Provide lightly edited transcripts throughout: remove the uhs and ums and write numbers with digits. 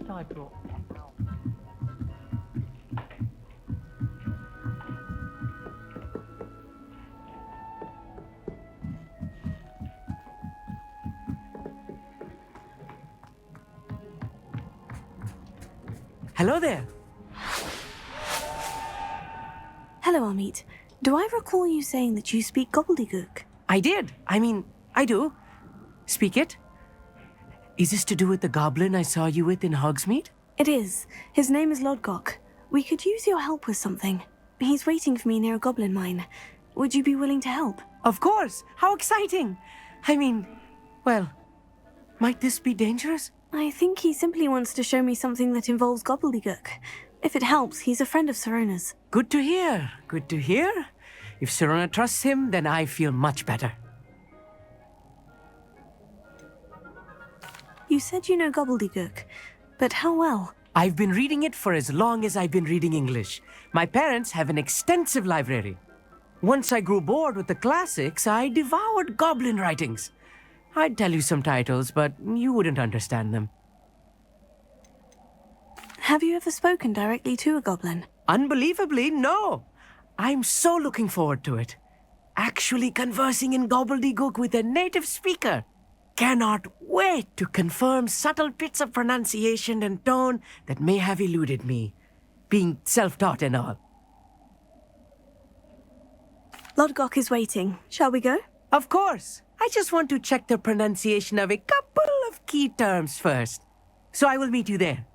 I brought? Hello there. Hello, Amit. Do I recall you saying that you speak Gobbledygook? I did. I do. Speak it. Is this to do with the goblin I saw you with in Hogsmeade? It is. His name is Lodgok. We could use your help with something. He's waiting for me near a goblin mine. Would you be willing to help? Of course. How exciting. Well, might this be dangerous? I think he simply wants to show me something that involves Gobbledygook. If it helps, he's a friend of Sirona's. Good to hear. Good to hear. If Sirona trusts him, then I feel much better. You said you know Gobbledygook, but how well? I've been reading it for as long as I've been reading English. My parents have an extensive library. Once I grew bored with the classics, I devoured goblin writings. I'd tell you some titles, but you wouldn't understand them. Have you ever spoken directly to a goblin? Unbelievably, no. I'm so looking forward to it. Actually conversing in gobbledygook with a native speaker. Cannot wait to confirm subtle bits of pronunciation and tone that may have eluded me, being self-taught and all. Lodgok is waiting. Shall we go? Of course. I just want to check the pronunciation of a couple of key terms first. So I will meet you there.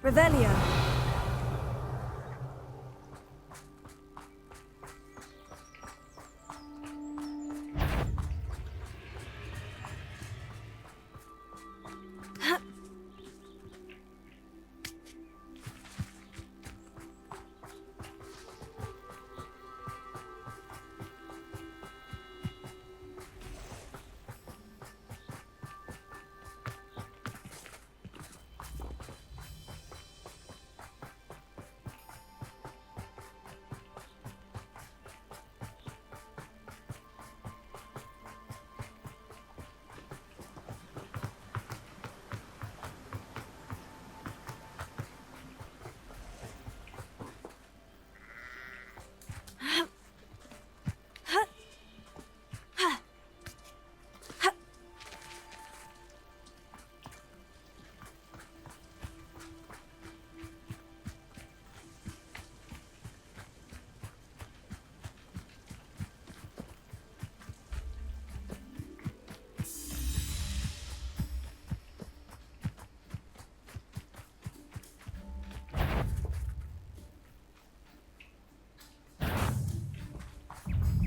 Revelio.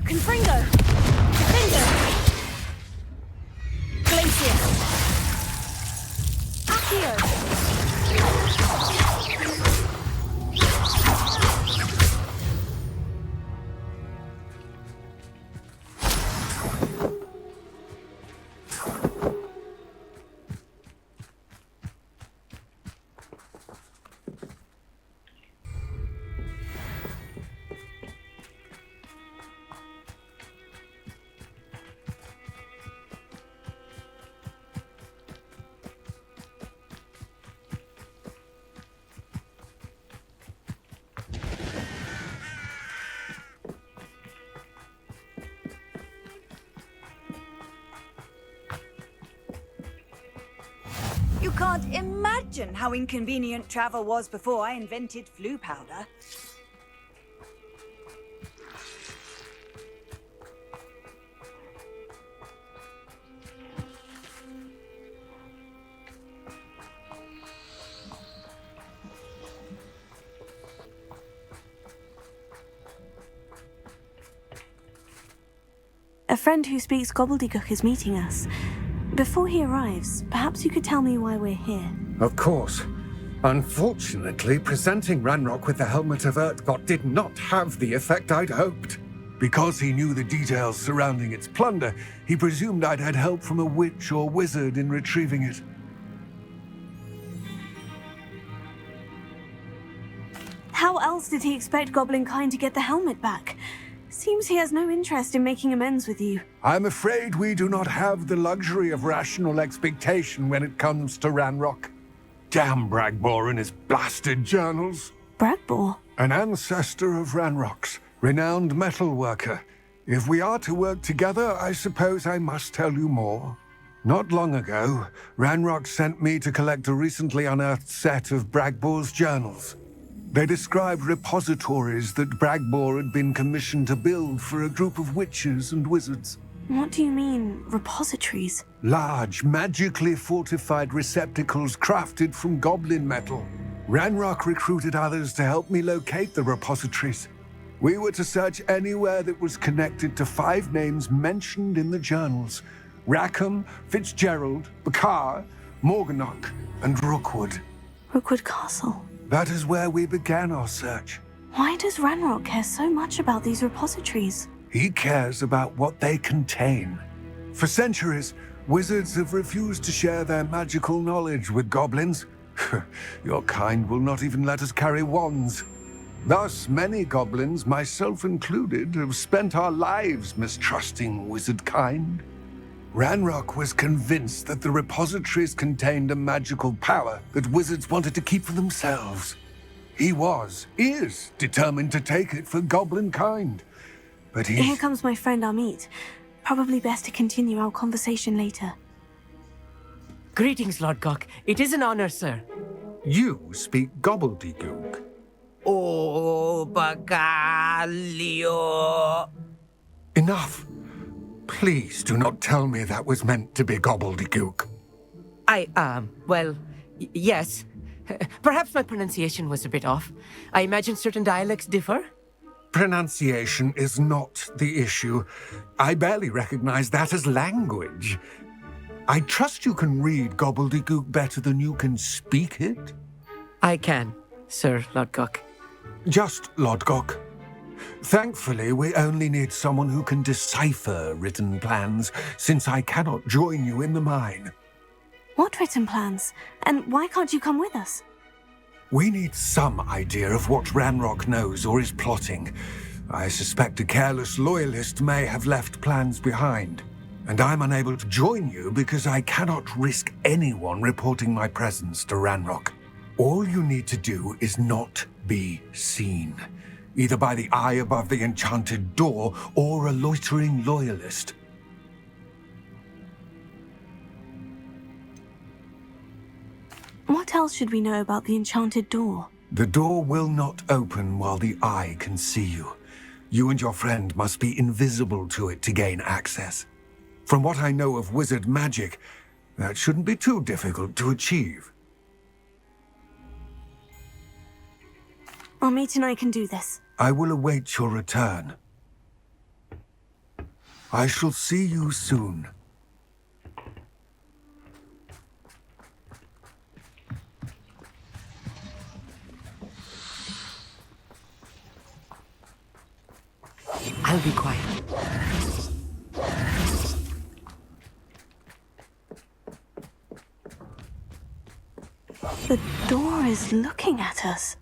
Confringo! Defendo! Glacier! Accio! can't imagine how inconvenient travel was before I invented flu powder. A friend who speaks Gobbledygook is meeting us. Before he arrives, perhaps you could tell me why we're here. Of course. Unfortunately, presenting Ranrock with the Helmet of Urtkot did not have the effect I'd hoped. Because he knew the details surrounding its plunder, he presumed I'd had help from a witch or wizard in retrieving it. How else did he expect Goblinkind to get the helmet back? Seems he has no interest in making amends with you. I'm afraid we do not have the luxury of rational expectation when it comes to Ranrock. Damn Bragbor and his blasted journals. Bragbor? An ancestor of Ranrock's, renowned metal worker. If we are to work together, I suppose I must tell you more. Not long ago, Ranrock sent me to collect a recently unearthed set of Bragbor's journals. They described repositories that Bragbor had been commissioned to build for a group of witches and wizards. What do you mean, repositories? Large, magically fortified receptacles crafted from goblin metal. Ranrock recruited others to help me locate the repositories. We were to search anywhere that was connected to 5 names mentioned in the journals: Rackham, Fitzgerald, Bakar, Morganach, and Rookwood. Rookwood Castle. That is where we began our search. Why does Ranrock care so much about these repositories? He cares about what they contain. For centuries, wizards have refused to share their magical knowledge with goblins. Your kind will not even let us carry wands. Thus, many goblins, myself included, have spent our lives mistrusting wizard kind. Ranrock was convinced that the repositories contained a magical power that wizards wanted to keep for themselves. He is determined to take it for goblin kind. But Here comes my friend Amit. Probably best to continue our conversation later. Greetings, Lord Gok. It is an honor, sir. You speak Gobbledygook. Oh, Bacalio. Enough. Please do not tell me that was meant to be Gobbledygook. Yes. Perhaps my pronunciation was a bit off. I imagine certain dialects differ. Pronunciation is not the issue. I barely recognize that as language. I trust you can read Gobbledygook better than you can speak it? I can, Sir Lord Gok. Just Lord Gok. Thankfully, we only need someone who can decipher written plans, since I cannot join you in the mine. What written plans? And why can't you come with us? We need some idea of what Ranrock knows or is plotting. I suspect a careless loyalist may have left plans behind. And I'm unable to join you because I cannot risk anyone reporting my presence to Ranrock. All you need to do is not be seen, either by the eye above the enchanted door or a loitering loyalist. What else should we know about the enchanted door? The door will not open while the eye can see you. You and your friend must be invisible to it to gain access. From what I know of wizard magic, that shouldn't be too difficult to achieve. Amit and I can do this. I will await your return. I shall see you soon. I'll be quiet. The door is looking at us.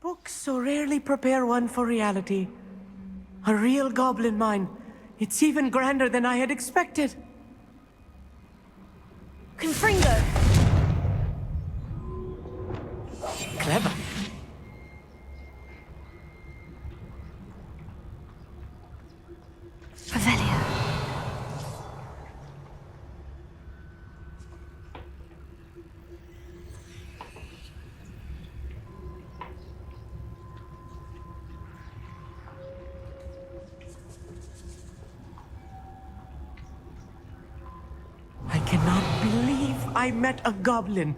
Books so rarely prepare one for reality. A real goblin mine. It's even grander than I had expected. Confringo! Clever. Revelio. I cannot believe I met a goblin.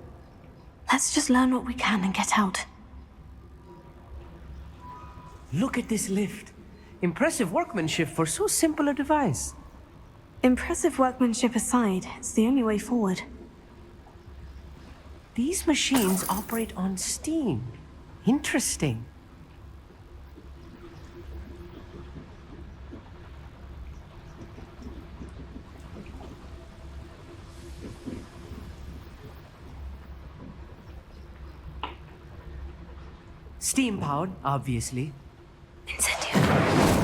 Let's just learn what we can and get out. Look at this lift. Impressive workmanship for so simple a device. Impressive workmanship aside, it's the only way forward. These machines operate on steam. Interesting. Steam powered, obviously. Incendio.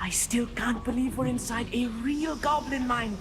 I still can't believe we're inside a real goblin mine.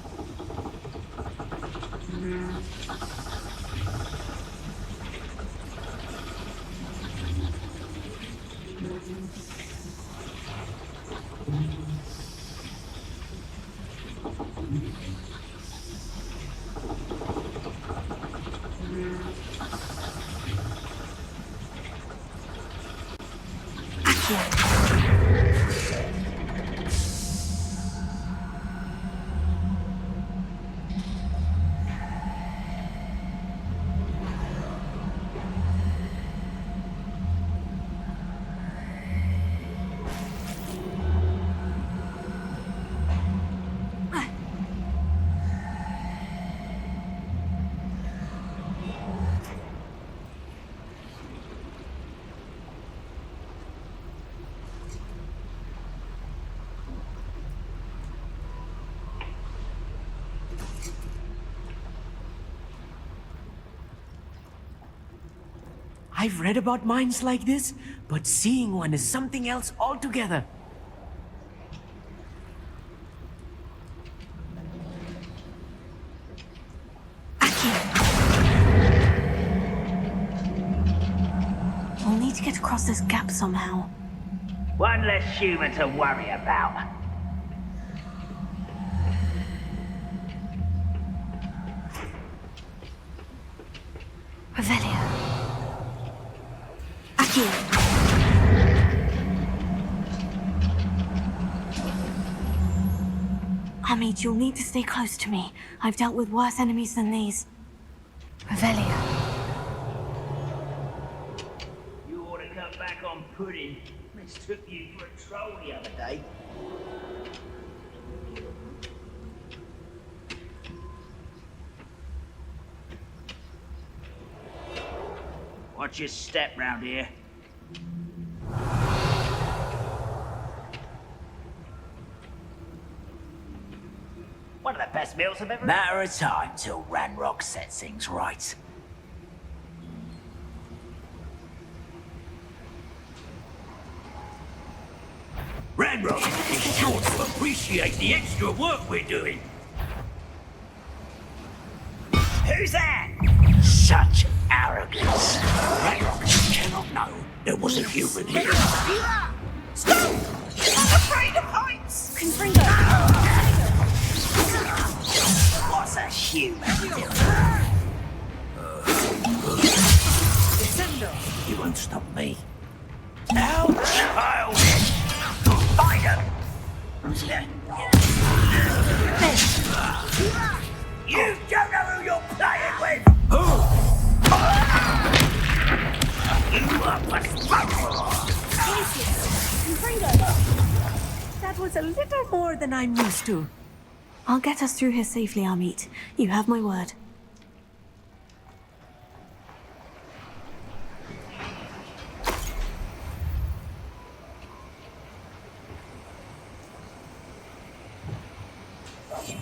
I've read about mines like this, but seeing one is something else altogether. We'll need to get across this gap somehow. One less human to worry about. Revelio. Hamid, you'll need to stay close to me. I've dealt with worse enemies than these. Revelio. You ought to cut back on pudding. Mistook you for a troll the other day. Watch your step round here. One of the best meals I've ever... Matter of time till Ranrock sets things right. Ranrock is sure to appreciate the extra work we're doing. Who's that? Such arrogance. Ranrock cannot know there was a human here. Stop! I'm afraid of heights! Confringo! What's a human doing? You won't stop me. Now, childish! Find him! You don't know who you're playing with! You are responsible! That was a little more than I'm used to. I'll get us through here safely, Amit. You have my word.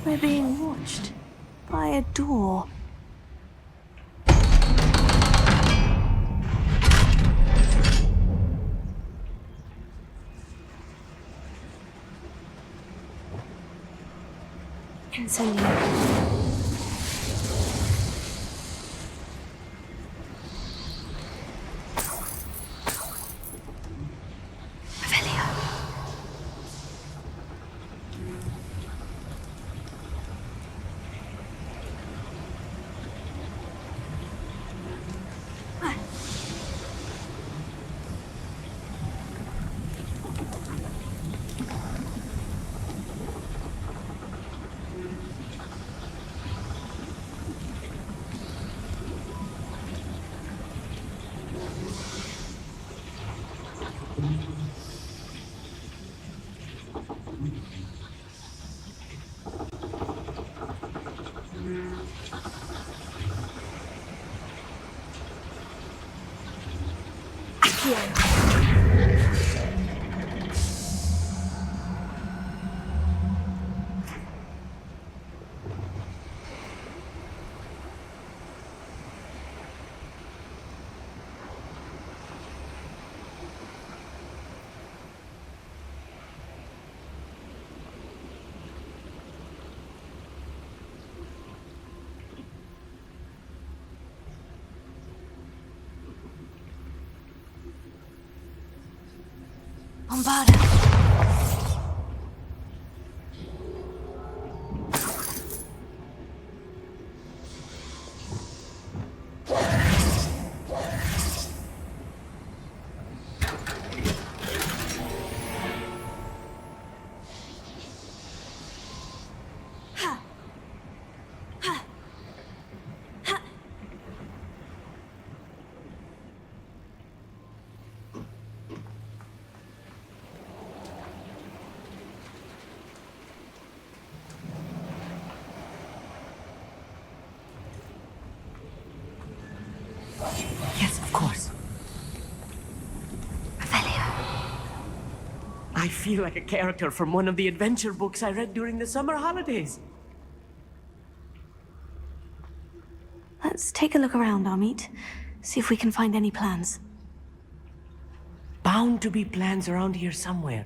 We're being watched by a door. Incendio. Bombarda. Yes, of course. I feel like a character from one of the adventure books I read during the summer holidays. Let's take a look around, Amit. See if we can find any plans. Bound to be plans around here somewhere.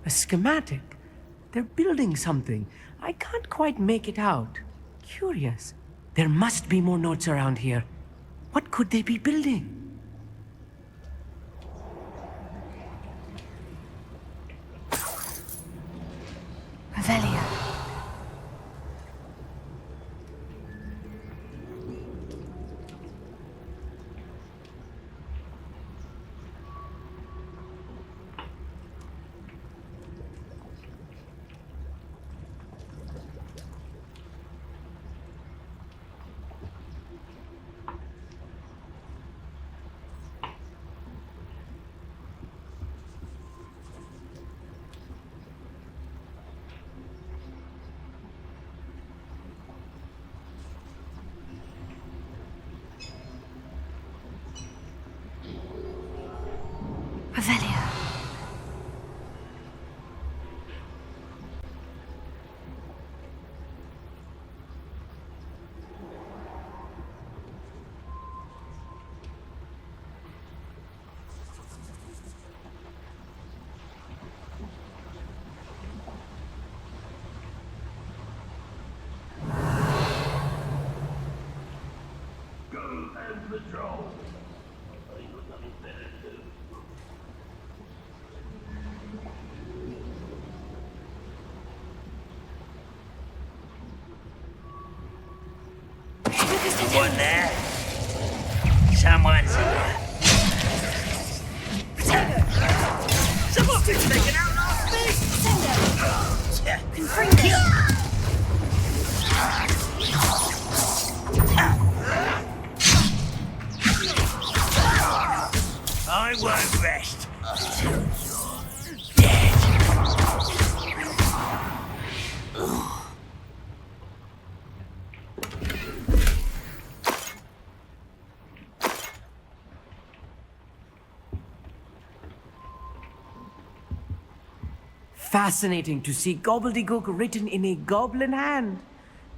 A schematic. They're building something. I can't quite make it out. Curious. There must be more notes around here. What could they be building? Revelia. Revelia. Someone there? Someone's here. Someone's been taken out last week! I won't rest until you're dead. fascinating to see Gobbledygook written in a goblin hand.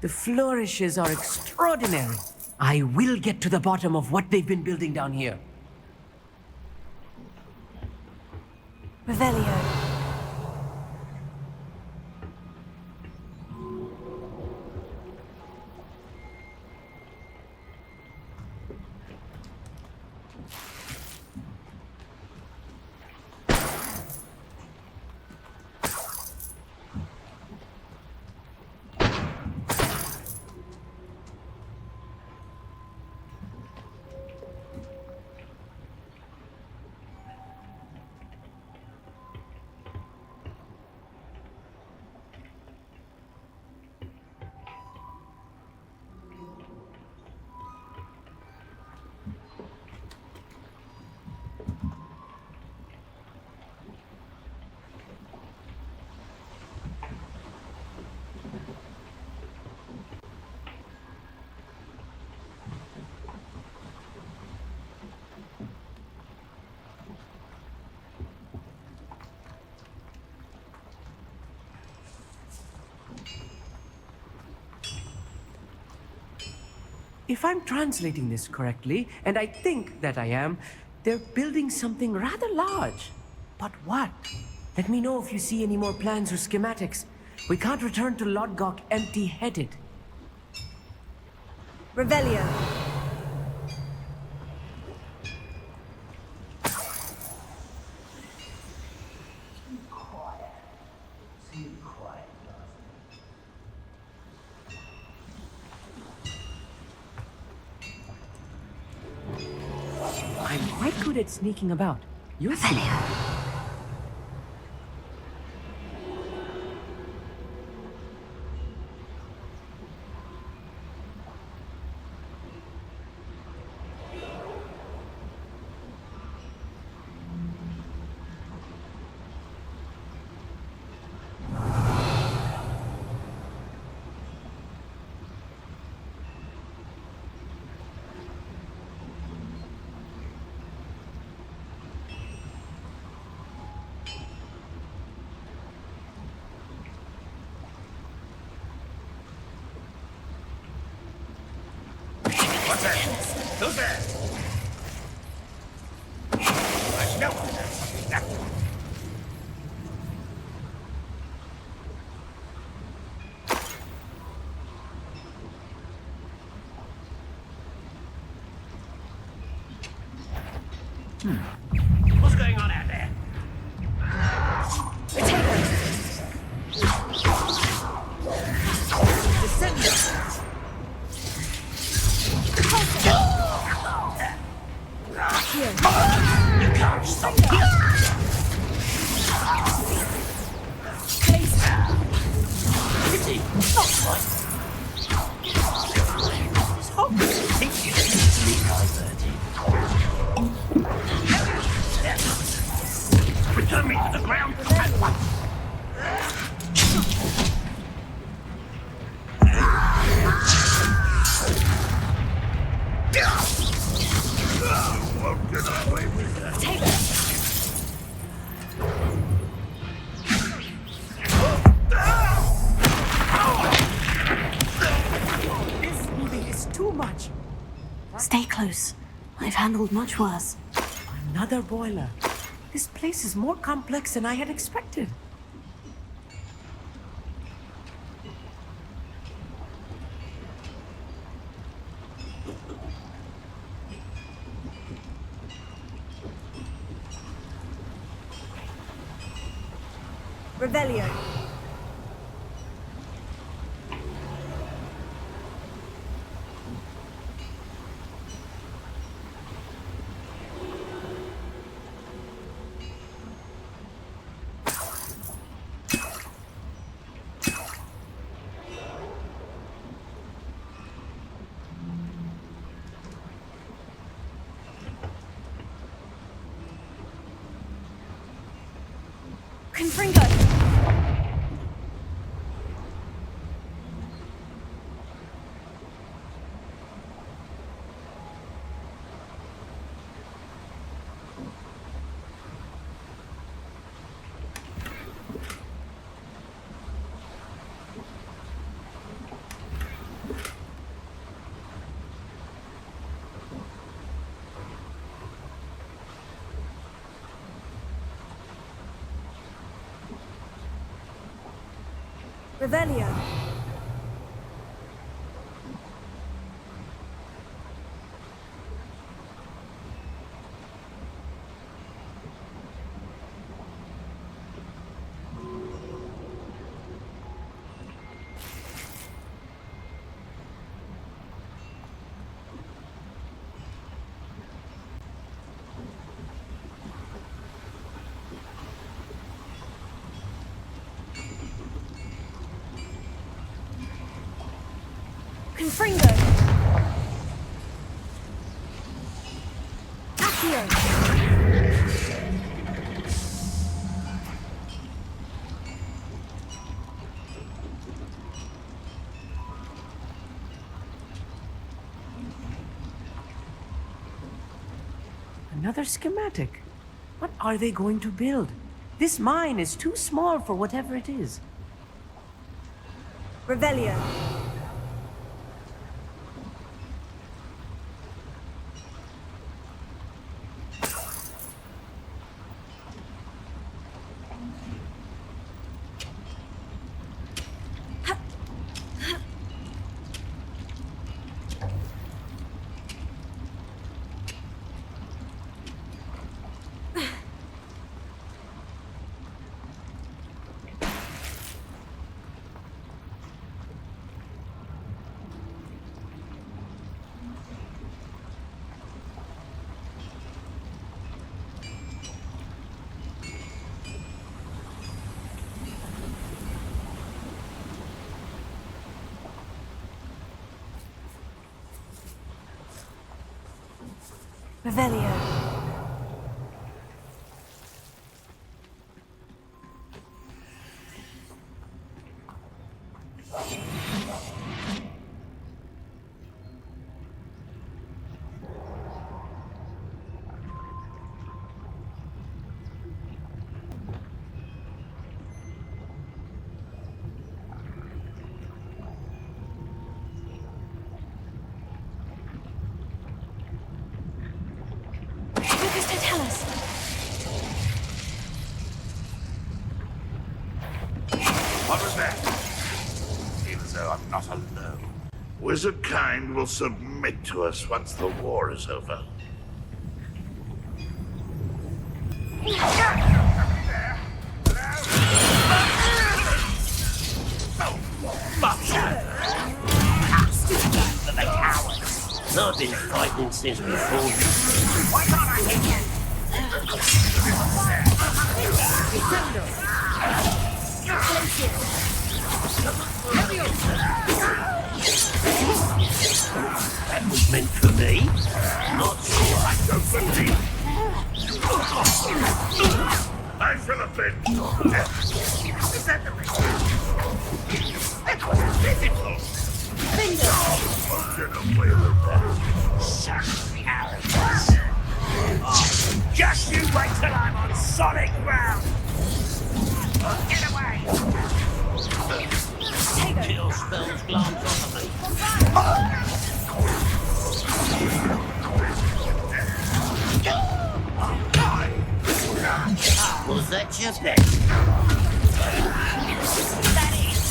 The flourishes are extraordinary. I will get to the bottom of what they've been building down here. Revelio. If I'm translating this correctly, and I think that I am, they're building something rather large. But what? Let me know if you see any more plans or schematics. We can't return to Lodgok empty-headed. Revelio. I'm quite good at sneaking about. You'll see. What's that? Who's there? I know that. What's going on out there? You can't stop me. Pity. Not quite. This Hogwarts thinks you can easily diverted. Return me to the ground at once. Won't get away with that. This moving is too much. Stay close. I've handled much worse. Another boiler. This place is more complex than I had expected. Revelio. Confringo. Revelio. Confringo. Accio. Another schematic. What are they going to build? This mine is too small for whatever it is. Revelio. Revelio. Tell us. What was that? Seems though I'm not alone. Wizard kind will submit to us once the war is over. I've been fighting since before. Why can't I hit you? That was meant for me. Not sure. I don't believe. I shall have been. Is that the reason? That was pitiful. Get away with that. Such arrogance. Just you wait till I'm on solid ground. Get away. Kill spells glance off of me. Was that your best? That is.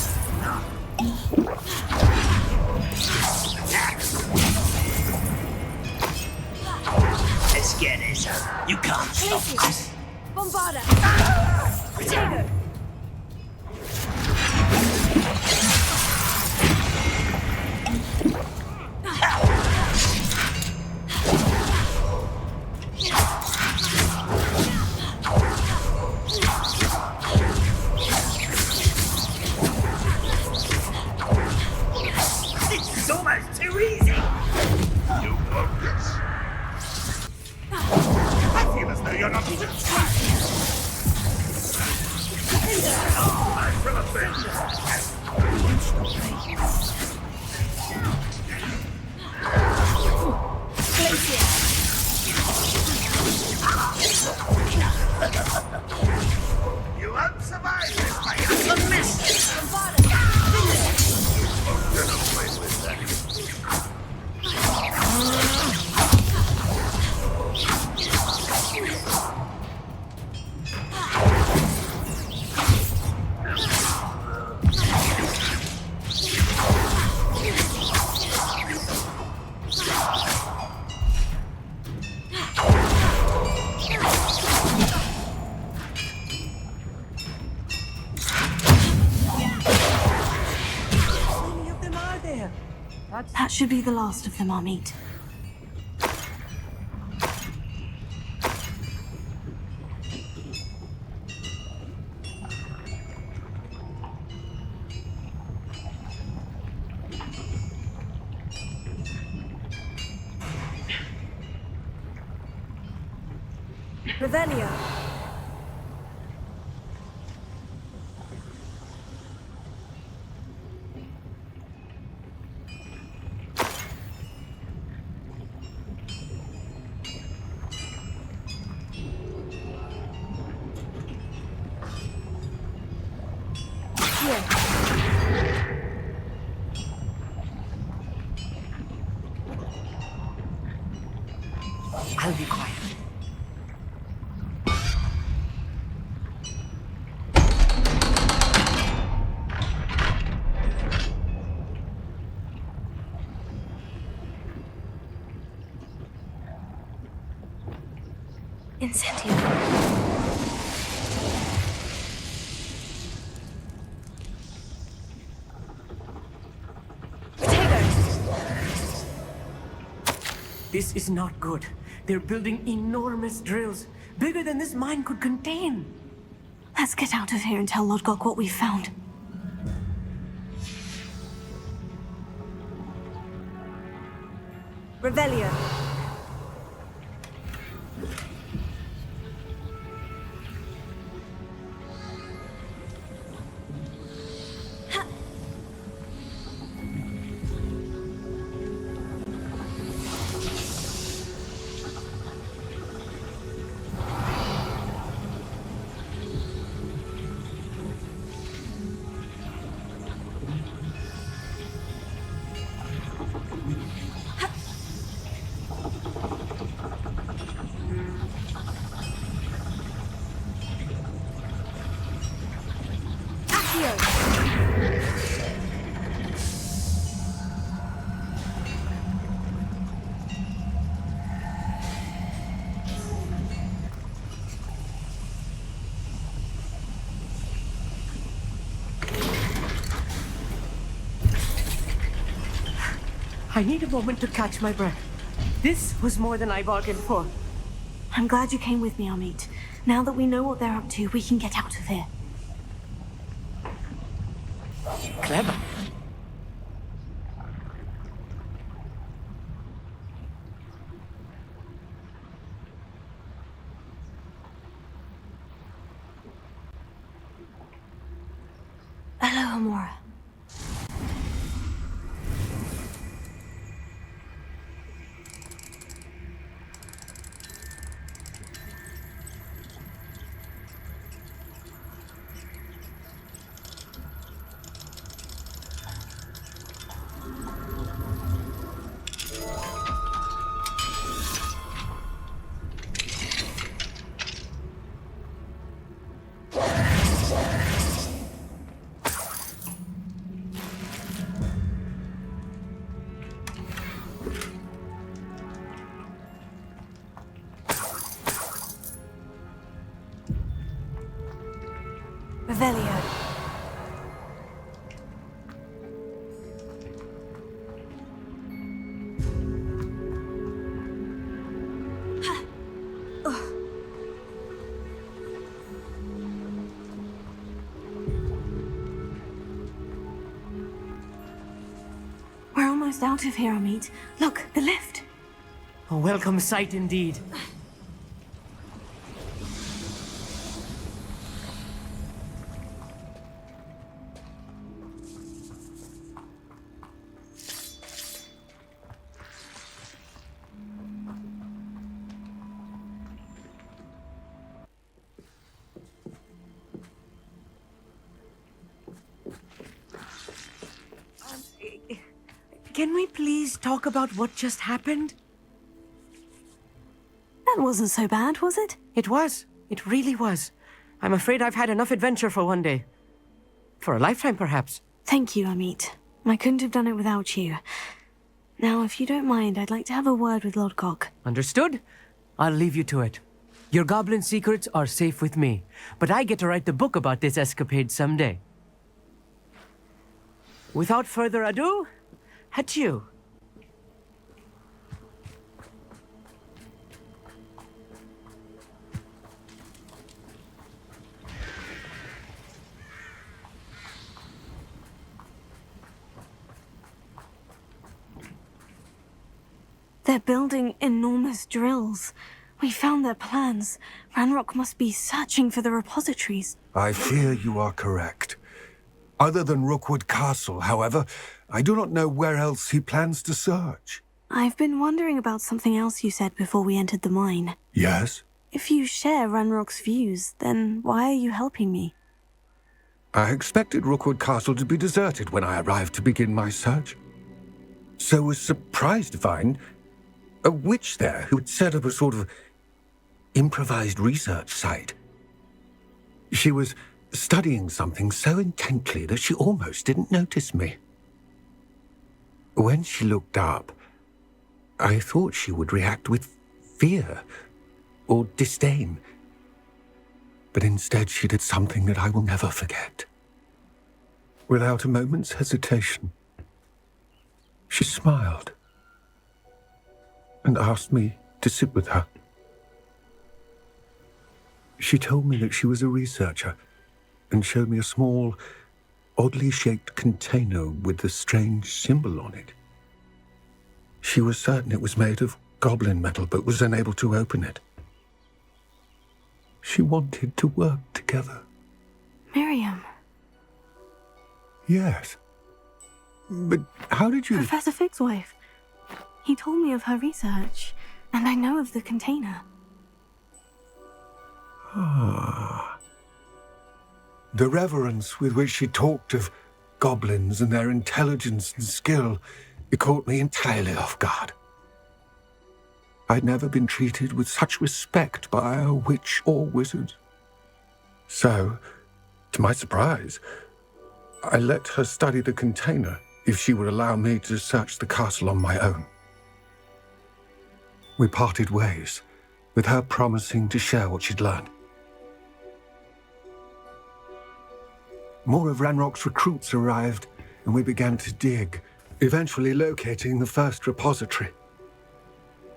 Let's get it. You can't stop us. Bombarda. Protego. This is almost too easy. You focus. I feel as though you're not even trying. should be the last of them, Amit. Revelio. I'll be quiet. Incendio. This is not good. They're building enormous drills, bigger than this mine could contain. Let's get out of here and tell Lodgok what we found. Revelio. I need a moment to catch my breath. This was more than I bargained for. I'm glad you came with me, Amit. Now that we know what they're up to, we can get out of here. Clever. Hello, Amora. Revelio. We're almost out of here, Amit. Look, the lift. A welcome sight indeed. Can we please talk about what just happened? That wasn't so bad, was it? It was. It really was. I'm afraid I've had enough adventure for one day. For a lifetime, perhaps. Thank you, Amit. I couldn't have done it without you. Now, if you don't mind, I'd like to have a word with Lodgok. Understood? I'll leave you to it. Your goblin secrets are safe with me, but I get to write the book about this escapade someday. Without further ado, adieu. They're building enormous drills. We found their plans. Ranrock must be searching for the repositories. I fear you are correct. Other than Rookwood Castle, however, I do not know where else he plans to search. I've been wondering about something else you said before we entered the mine. Yes? If you share Ranrock's views, then why are you helping me? I expected Rookwood Castle to be deserted when I arrived to begin my search. So was surprised to find a witch there who had set up a sort of improvised research site. She was studying something so intently that she almost didn't notice me. When she looked up, I thought she would react with fear or disdain. But instead she did something that I will never forget. Without a moment's hesitation, she smiled and asked me to sit with her. She told me that she was a researcher and showed me a small, oddly shaped container with a strange symbol on it. She was certain it was made of goblin metal, but was unable to open it. She wanted to work together. Miriam. Yes. But how did you... Professor Fig's wife. He told me of her research, and I know of the container. Ah. The reverence with which she talked of goblins and their intelligence and skill, it caught me entirely off guard. I'd never been treated with such respect by a witch or wizard. So, to my surprise, I let her study the container if she would allow me to search the castle on my own. We parted ways, with her promising to share what she'd learned. More of Ranrock's recruits arrived, and we began to dig, eventually locating the first repository.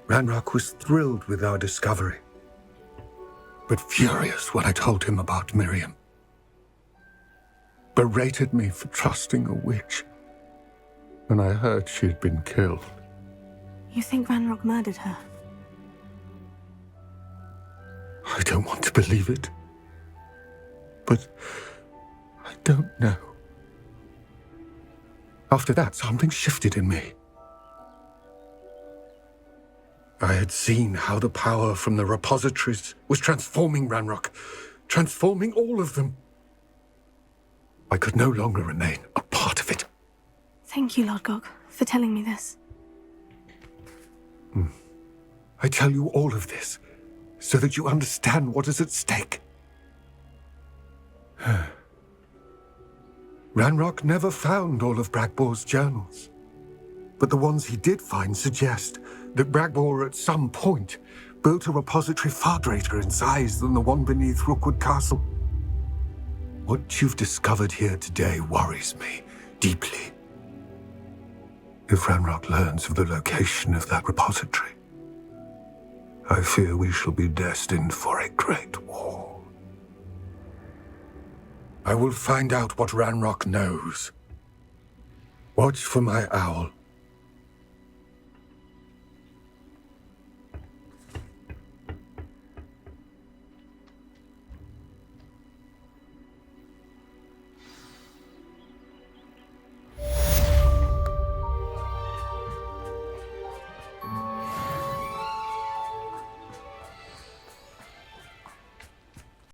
Ranrock was thrilled with our discovery, but furious when I told him about Miriam. Berated me for trusting a witch when I heard she had been killed. You think Ranrock murdered her? I don't want to believe it, but I don't know. After that, something shifted in me. I had seen how the power from the repositories was transforming Ranrock, transforming all of them. I could no longer remain a part of it. Thank you, Lodgok, for telling me this. I tell you all of this so that you understand what is at stake. Ranrock never found all of Bragbor's journals, but the ones he did find suggest that Bragbor at some point built a repository far greater in size than the one beneath Rookwood Castle. What you've discovered here today worries me deeply. If Ranrock learns of the location of that repository, I fear we shall be destined for a great war. I will find out what Ranrock knows. Watch for my owl